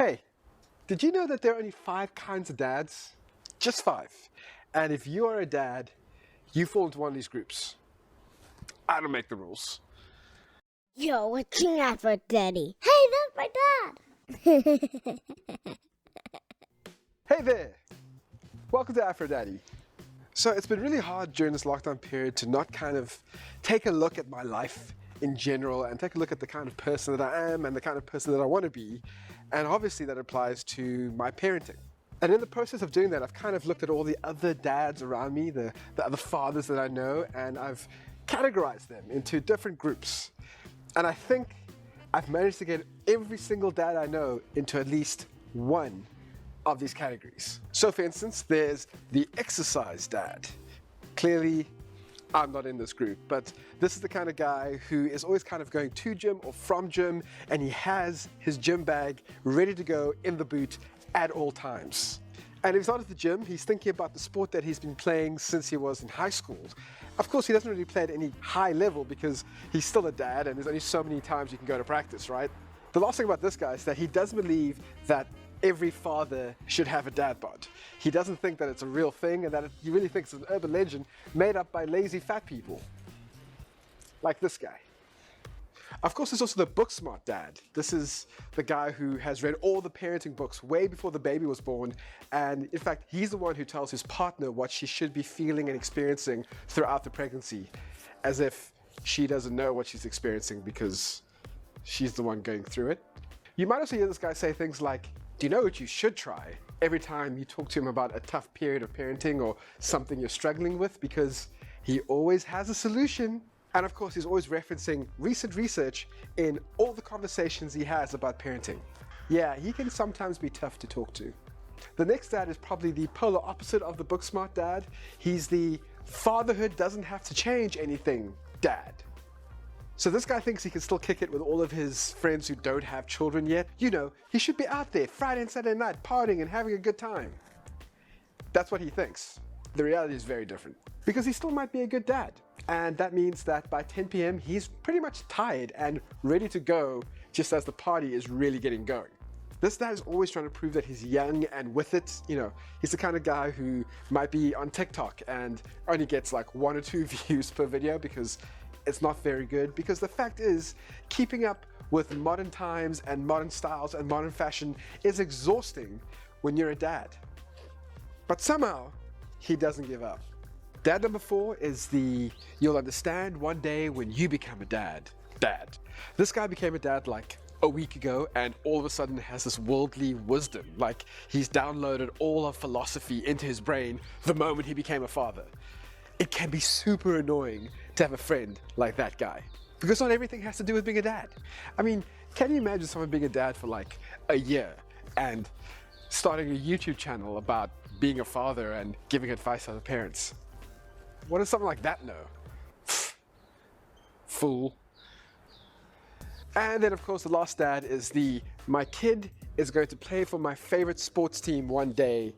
Hey, did you know that there are only 5 kinds of dads? Just 5. And if you are a dad, you fall into one of these groups. I don't make the rules. You're watching out for Daddy. Hey, that's my dad. Hey there! Welcome to Aphrodite. So it's been really hard during this lockdown period to not kind of take a look at my life in general and take a look at the kind of person that I am and the kind of person that I want to be. And obviously that applies to my parenting. And in the process of doing that, I've kind of looked at all the other dads around me, the other fathers that I know, and I've categorized them into different groups. And I think I've managed to get every single dad I know into at least one of these categories. So for instance, there's the exercise dad. Clearly, I'm not in this group, but this is the kind of guy who is always kind of going to gym or from gym, and he has his gym bag ready to go in the boot at all times. And if he's not at the gym, he's thinking about the sport that he's been playing since he was in high school. Of course, he doesn't really play at any high level because he's still a dad and there's only so many times you can go to practice, right? The last thing about this guy is that he doesn't believe that every father should have a dad bod. He doesn't think that it's a real thing and that he really thinks it's an urban legend made up by lazy fat people. Like this guy. Of course, there's also the book smart dad. This is the guy who has read all the parenting books way before the baby was born. And in fact, he's the one who tells his partner what she should be feeling and experiencing throughout the pregnancy, as if she doesn't know what she's experiencing because she's the one going through it. You might also hear this guy say things like, "Do you know what you should try?" every time you talk to him about a tough period of parenting or something you're struggling with, because he always has a solution. And of course, he's always referencing recent research in all the conversations he has about parenting. Yeah, he can sometimes be tough to talk to. The next dad is probably the polar opposite of the book smart dad. He's the fatherhood doesn't have to change anything dad. So this guy thinks he can still kick it with all of his friends who don't have children yet. You know, he should be out there Friday and Saturday night partying and having a good time. That's what he thinks. The reality is very different because he still might be a good dad. And that means that by 10 p.m. he's pretty much tired and ready to go just as the party is really getting going. This dad is always trying to prove that he's young and with it. You know, he's the kind of guy who might be on TikTok and only gets like 1 or 2 views per video because it's not very good. Because the fact is, keeping up with modern times and modern styles and modern fashion is exhausting when you're a dad. But somehow, he doesn't give up. Dad number 4 is the you'll understand one day when you become a dad. This guy became a dad like a week ago and all of a sudden has this worldly wisdom. Like he's downloaded all of philosophy into his brain the moment he became a father. It can be super annoying to have a friend like that guy because not everything has to do with being a dad. I mean, can you imagine someone being a dad for like a year and starting a YouTube channel about being a father and giving advice to other parents? What does something like that know? Fool. And then of course the last dad is the my kid is going to play for my favorite sports team one day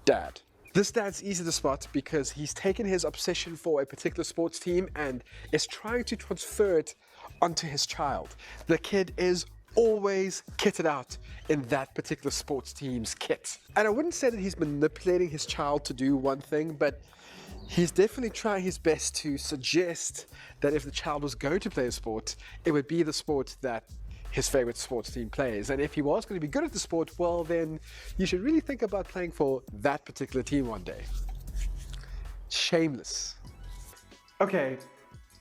dad. This dad's easy to spot because he's taken his obsession for a particular sports team and is trying to transfer it onto his child. The kid is always kitted out in that particular sports team's kit. And I wouldn't say that he's manipulating his child to do one thing, but he's definitely trying his best to suggest that if the child was going to play a sport, it would be the sport that his favorite sports team plays. And if he was going to be good at the sport, well then you should really think about playing for that particular team one day. Shameless. Okay,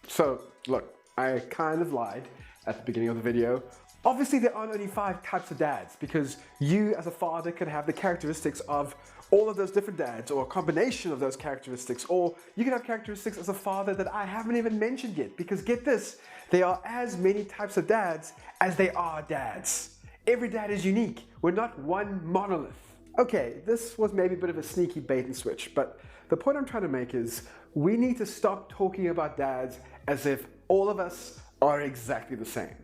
so look, I kind of lied at the beginning of the video. Obviously there aren't only 5 types of dads because you as a father can have the characteristics of all of those different dads or a combination of those characteristics, or you can have characteristics as a father that I haven't even mentioned yet because get this, there are as many types of dads as there are dads. Every dad is unique. We're not one monolith. Okay, this was maybe a bit of a sneaky bait and switch, but the point I'm trying to make is we need to stop talking about dads as if all of us are exactly the same.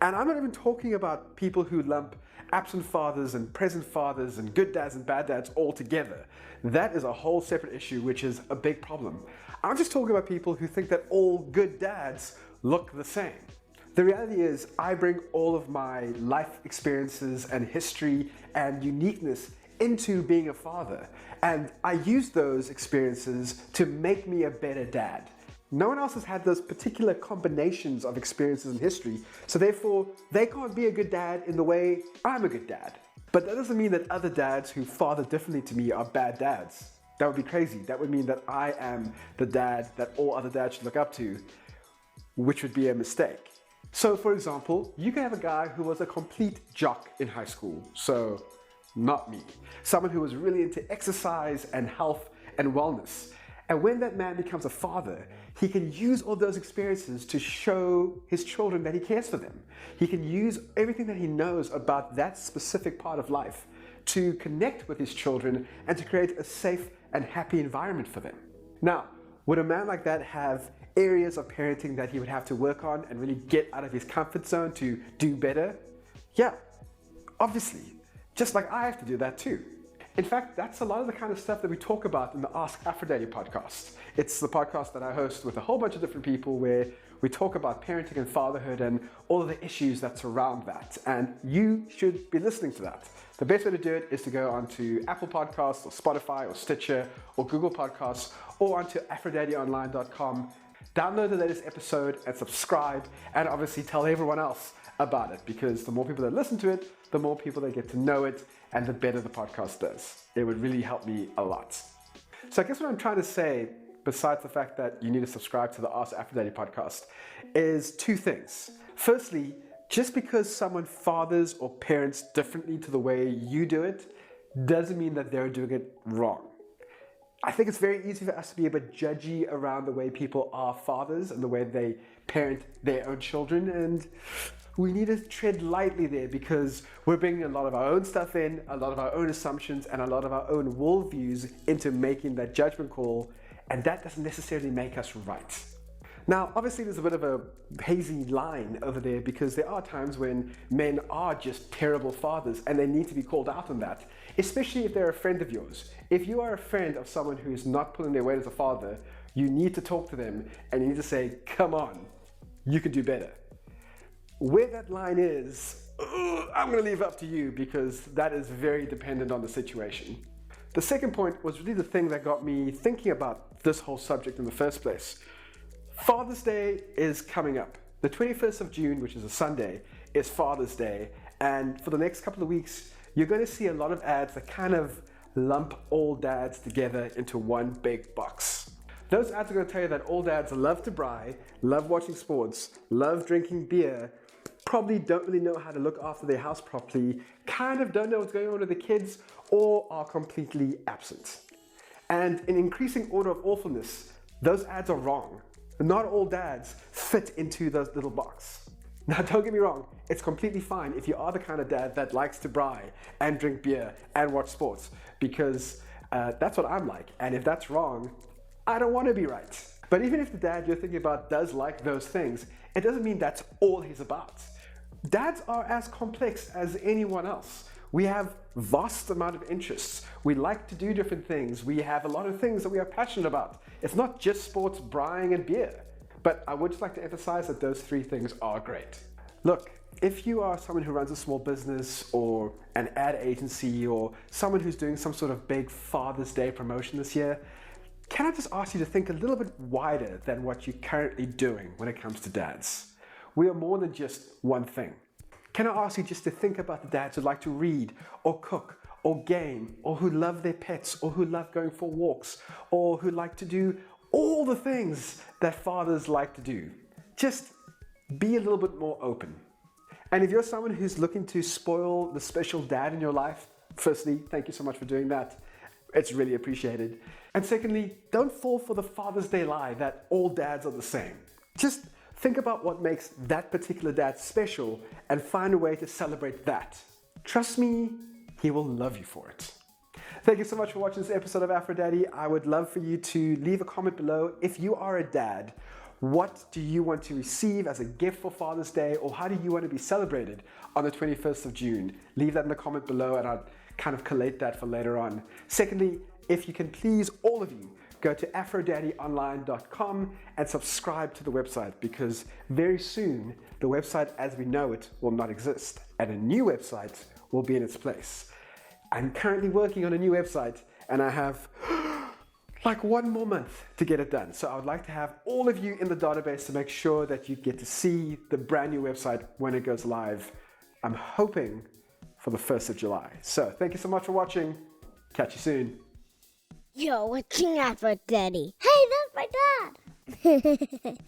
And I'm not even talking about people who lump absent fathers and present fathers and good dads and bad dads all together. That is a whole separate issue, which is a big problem. I'm just talking about people who think that all good dads look the same. The reality is, I bring all of my life experiences and history and uniqueness into being a father, and I use those experiences to make me a better dad. No one else has had those particular combinations of experiences in history, so therefore they can't be a good dad in the way I'm a good dad. But that doesn't mean that other dads who father differently to me are bad dads. That would be crazy. That would mean that I am the dad that all other dads should look up to, which would be a mistake. So for example, you can have a guy who was a complete jock in high school, so not me. Someone who was really into exercise and health and wellness. And when that man becomes a father, he can use all those experiences to show his children that he cares for them. He can use everything that he knows about that specific part of life to connect with his children and to create a safe and happy environment for them. Now, would a man like that have areas of parenting that he would have to work on and really get out of his comfort zone to do better? Yeah, obviously. Just like I have to do that too. In fact, that's a lot of the kind of stuff that we talk about in the Ask Aphrodite podcast. It's the podcast that I host with a whole bunch of different people where we talk about parenting and fatherhood and all of the issues that surround that. And you should be listening to that. The best way to do it is to go onto Apple Podcasts or Spotify or Stitcher or Google Podcasts or onto aphroditeonline.com. Download the latest episode and subscribe, and obviously tell everyone else about it, because the more people that listen to it, the more people that get to know it, and the better the podcast does. It would really help me a lot. So I guess what I'm trying to say, besides the fact that you need to subscribe to the Ask Aphrodite podcast, is two things. Firstly, just because someone fathers or parents differently to the way you do it, doesn't mean that they're doing it wrong. I think it's very easy for us to be a bit judgy around the way people are fathers and the way they parent their own children, and we need to tread lightly there, because we're bringing a lot of our own stuff in, a lot of our own assumptions, and a lot of our own worldviews into making that judgment call, and that doesn't necessarily make us right. Now, obviously there's a bit of a hazy line over there, because there are times when men are just terrible fathers and they need to be called out on that, especially if they're a friend of yours. If you are a friend of someone who is not pulling their weight as a father, you need to talk to them and you need to say, come on, you can do better. Where that line is, I'm going to leave it up to you, because that is very dependent on the situation. The second point was really the thing that got me thinking about this whole subject in the first place. Father's Day is coming up. The 21st of June, which is a Sunday, is Father's Day. And for the next couple of weeks, you're going to see a lot of ads that kind of lump all dads together into one big box. Those ads are going to tell you that all dads love to braai, love watching sports, love drinking beer, probably don't really know how to look after their house properly, kind of don't know what's going on with the kids, or are completely absent. And in increasing order of awfulness, those ads are wrong. Not all dads fit into those little boxes. Now, don't get me wrong, it's completely fine if you are the kind of dad that likes to braai and drink beer and watch sports, because that's what I'm like. And if that's wrong, I don't want to be right. But even if the dad you're thinking about does like those things, it doesn't mean that's all he's about. Dads are as complex as anyone else. We have vast amount of interests. We like to do different things. We have a lot of things that we are passionate about. It's not just sports, braaiing, and beer. But I would just like to emphasize that those three things are great. Look, if you are someone who runs a small business or an ad agency or someone who's doing some sort of big Father's Day promotion this year, can I just ask you to think a little bit wider than what you're currently doing when it comes to dads? We are more than just one thing. Can I ask you just to think about the dads who like to read or cook or game, or who love their pets, or who love going for walks, or who like to do all the things that fathers like to do. Just be a little bit more open. And if you're someone who's looking to spoil the special dad in your life, firstly, thank you so much for doing that. It's really appreciated. And secondly, don't fall for the Father's Day lie that all dads are the same. Just think about what makes that particular dad special and find a way to celebrate that. Trust me, he will love you for it. Thank you so much for watching this episode of Aphrodite. I would love for you to leave a comment below. If you are a dad, what do you want to receive as a gift for Father's Day, or how do you want to be celebrated on the 21st of June? Leave that in the comment below and I'll kind of collate that for later on. Secondly, if you can please, all of you, go to afrodaddyonline.com and subscribe to the website, because very soon the website as we know it will not exist and a new website will be in its place. I'm currently working on a new website and I have like 1 more month to get it done. So I would like to have all of you in the database to make sure that you get to see the brand new website when it goes live. I'm hoping for the 1st of July. So thank you so much for watching. Catch you soon. You're watching Afro Daddy. Hey, that's my dad.